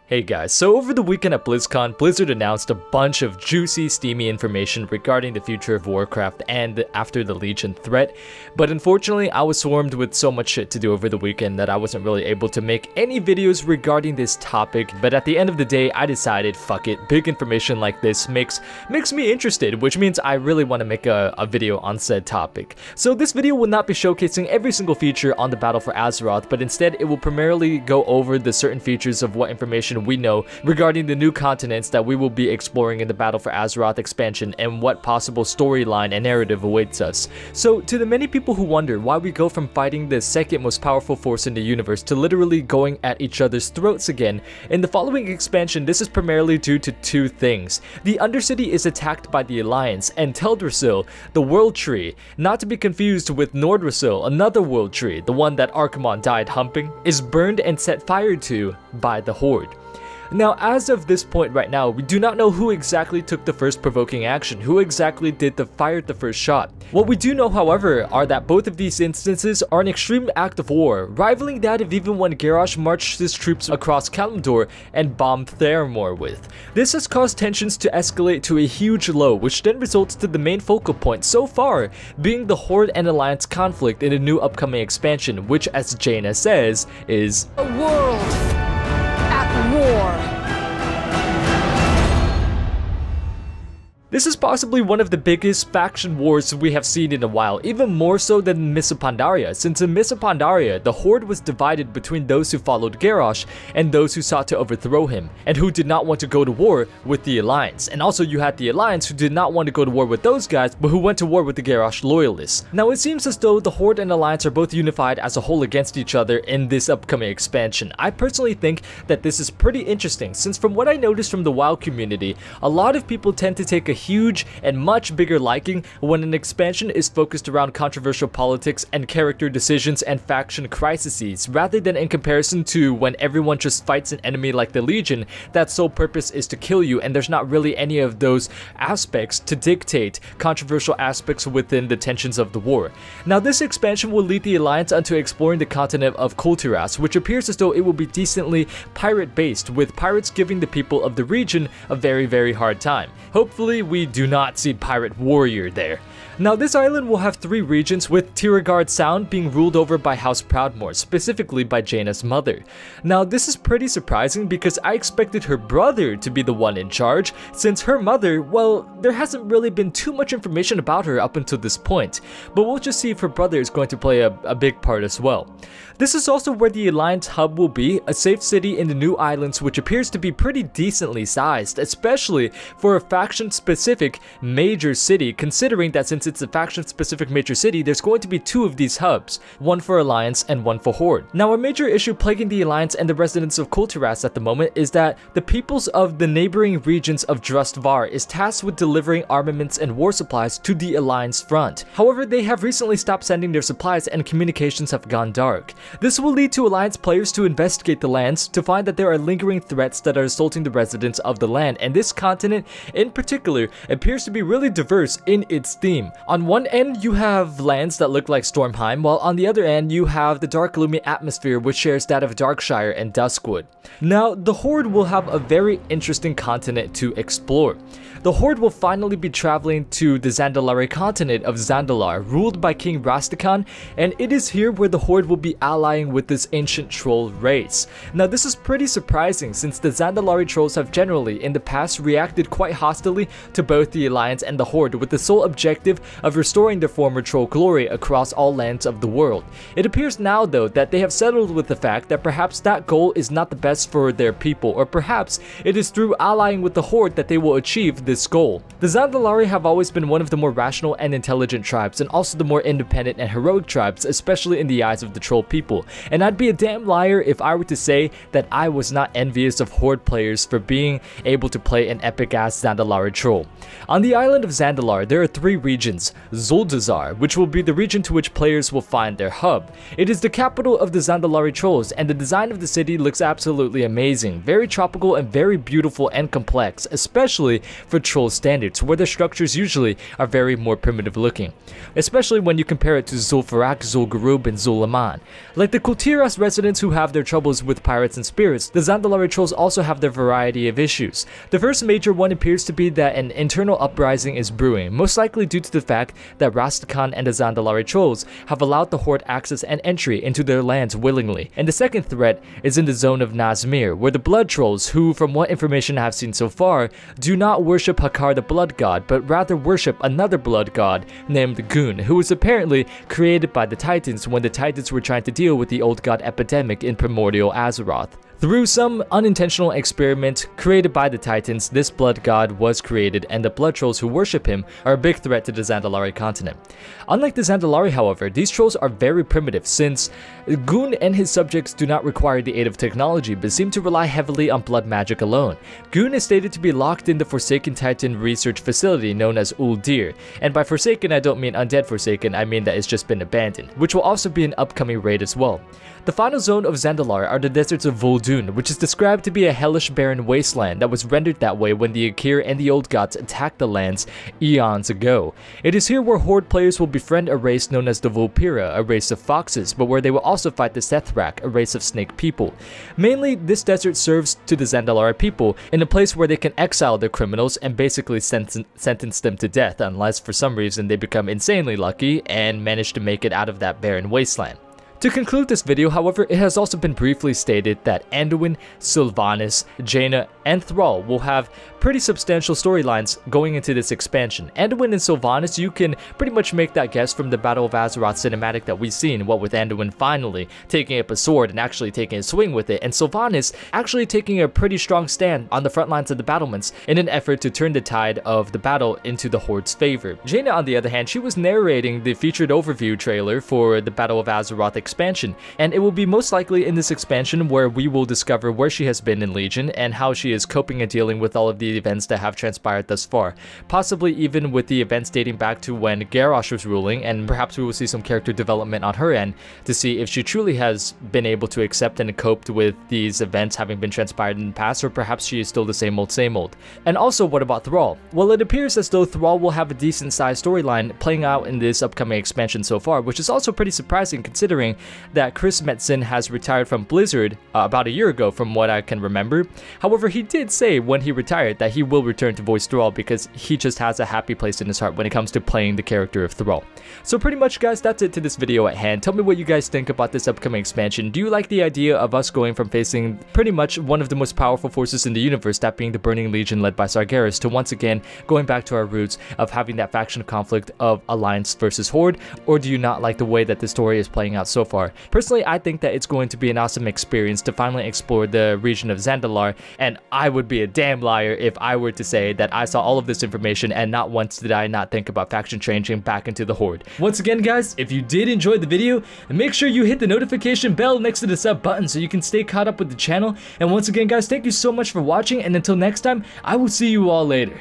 Hey guys, so over the weekend at BlizzCon, Blizzard announced a bunch of juicy, steamy information regarding the future of Warcraft and after the Legion threat, but unfortunately I was swarmed with so much shit to do over the weekend that I wasn't really able to make any videos regarding this topic. But at the end of the day, I decided, fuck it, big information like this makes me interested, which means I really want to make a video on said topic. So this video will not be showcasing every single feature on the Battle for Azeroth, but instead it will primarily go over the certain features of what information we know regarding the new continents that we will be exploring in the Battle for Azeroth expansion and what possible storyline and narrative awaits us. So to the many people who wonder why we go from fighting the second most powerful force in the universe to literally going at each other's throats again, in the following expansion this is primarily due to two things. The Undercity is attacked by the Alliance, and Teldrassil, the World Tree, not to be confused with Nordrassil, another World Tree, the one that Archimon died humping, is burned and set fire to by the Horde. Now, as of this point right now, we do not know who exactly took the first provoking action, who exactly fired the first shot. What we do know, however, are that both of these instances are an extreme act of war, rivaling that of even when Garrosh marched his troops across Kalimdor and bombed Theramore with. This has caused tensions to escalate to a huge low, which then results to the main focal point so far being the Horde and Alliance conflict in a new upcoming expansion, which, as Jaina says, is a world at war. This is possibly one of the biggest faction wars we have seen in a while, even more so than Mists of Pandaria, since in Mists of Pandaria, the Horde was divided between those who followed Garrosh and those who sought to overthrow him, and who did not want to go to war with the Alliance. And also you had the Alliance who did not want to go to war with those guys, but who went to war with the Garrosh loyalists. Now it seems as though the Horde and Alliance are both unified as a whole against each other in this upcoming expansion. I personally think that this is pretty interesting, since from what I noticed from the WoW community, a lot of people tend to take a huge and much bigger liking when an expansion is focused around controversial politics and character decisions and faction crises, rather than in comparison to when everyone just fights an enemy like the Legion that sole purpose is to kill you, and there's not really any of those aspects to dictate controversial aspects within the tensions of the war. Now this expansion will lead the Alliance onto exploring the continent of Kul'Tiras, which appears as though it will be decently pirate based, with pirates giving the people of the region a very hard time. Hopefully we do not see Pirate Warrior there. Now this island will have 3 regions, with Tiragard Sound being ruled over by House Proudmoore, specifically by Jaina's mother. Now this is pretty surprising because I expected her brother to be the one in charge, since her mother, well, there hasn't really been too much information about her up until this point, but we'll just see if her brother is going to play a big part as well. This is also where the Alliance hub will be, a safe city in the new islands, which appears to be pretty decently sized, especially for a faction-specific major city, considering that since it's a faction-specific major city, there's going to be 2 of these hubs, one for Alliance and one for Horde. Now a major issue plaguing the Alliance and the residents of Kul'Tiras at the moment is that the peoples of the neighboring regions of Drustvar is tasked with delivering armaments and war supplies to the Alliance front. However, they have recently stopped sending their supplies and communications have gone dark. This will lead to Alliance players to investigate the lands to find that there are lingering threats that are assaulting the residents of the land, and this continent in particular appears to be really diverse in its theme. On one end you have lands that look like Stormheim, while on the other end you have the dark gloomy atmosphere which shares that of Darkshire and Duskwood. Now the Horde will have a very interesting continent to explore. The Horde will finally be traveling to the Zandalari continent of Zandalar, ruled by King Rastakhan, and it is here where the Horde will be allying with this ancient troll race. Now this is pretty surprising, since the Zandalari trolls have generally in the past reacted quite hostilely to both the Alliance and the Horde, with the sole objective of restoring their former troll glory across all lands of the world. It appears now though that they have settled with the fact that perhaps that goal is not the best for their people, or perhaps it is through allying with the Horde that they will achieve this goal. The Zandalari have always been one of the more rational and intelligent tribes, and also the more independent and heroic tribes, especially in the eyes of the troll people, and I'd be a damn liar if I were to say that I was not envious of Horde players for being able to play an epic ass Zandalari troll. On the island of Zandalar there are 3 regions, regions, Zuldazar, which will be the region to which players will find their hub. It is the capital of the Zandalari trolls, and the design of the city looks absolutely amazing, very tropical and very beautiful and complex, especially for troll standards, where their structures usually are very more primitive looking, especially when you compare it to Zul'Farrak, Zul'Gurub, and Zul'Aman. Like the Kul'Tiras residents who have their troubles with pirates and spirits, the Zandalari trolls also have their variety of issues. The first major one appears to be that an internal uprising is brewing, most likely due to the fact that Rastakhan and the Zandalari trolls have allowed the Horde access and entry into their lands willingly. And the second threat is in the zone of Nazmir, where the blood trolls, who from what information I have seen so far, do not worship Hakar the blood god, but rather worship another blood god named Gun, who was apparently created by the Titans when the Titans were trying to deal with the old god epidemic in primordial Azeroth. Through some unintentional experiment created by the Titans, this blood god was created, and the blood trolls who worship him are a big threat to the Zandalari continent. Unlike the Zandalari, however, these trolls are very primitive, since Gun and his subjects do not require the aid of technology, but seem to rely heavily on blood magic alone. Gun is stated to be locked in the Forsaken Titan research facility known as Uldir, and by Forsaken I don't mean undead Forsaken, I mean that it's just been abandoned, which will also be an upcoming raid as well. The final zone of Zandalari are the deserts of Vol'dun, which is described to be a hellish barren wasteland that was rendered that way when the Akir and the Old Gods attacked the lands eons ago. It is here where Horde players will befriend a race known as the Vulpira, a race of foxes, but where they will also fight the Sethrak, a race of snake people. Mainly, this desert serves to the Zandalari people in a place where they can exile their criminals and basically sentence them to death, unless for some reason they become insanely lucky and manage to make it out of that barren wasteland. To conclude this video, however, it has also been briefly stated that Anduin, Sylvanas, Jaina, and Thrall will have pretty substantial storylines going into this expansion. Anduin and Sylvanas, you can pretty much make that guess from the Battle of Azeroth cinematic that we've seen, what with Anduin finally taking up a sword and actually taking a swing with it, and Sylvanas actually taking a pretty strong stand on the front lines of the battlements in an effort to turn the tide of the battle into the Horde's favor. Jaina, on the other hand, she was narrating the featured overview trailer for the Battle of Azeroth expansion, and it will be most likely in this expansion where we will discover where she has been in Legion and how she is coping and dealing with all of the events that have transpired thus far, possibly even with the events dating back to when Garrosh was ruling, and perhaps we will see some character development on her end to see if she truly has been able to accept and coped with these events having been transpired in the past, or perhaps she is still the same old. And also, what about Thrall? Well, it appears as though Thrall will have a decent sized storyline playing out in this upcoming expansion so far, which is also pretty surprising considering that Chris Metzen has retired from Blizzard about a year ago from what I can remember. However, he did say when he retired that he will return to voice Thrall because he just has a happy place in his heart when it comes to playing the character of Thrall. So pretty much, guys, that's it to this video at hand. Tell me what you guys think about this upcoming expansion. Do you like the idea of us going from facing pretty much one of the most powerful forces in the universe, that being the Burning Legion led by Sargeras, to once again going back to our roots of having that faction conflict of Alliance versus Horde? Or do you not like the way that the story is playing out so far? Personally, I think that it's going to be an awesome experience to finally explore the region of Zandalar, and I would be a damn liar if I were to say that I saw all of this information and not once did I not think about faction changing back into the Horde. Once again, guys, if you did enjoy the video, make sure you hit the notification bell next to the sub button so you can stay caught up with the channel. And once again, guys, thank you so much for watching, and until next time, I will see you all later.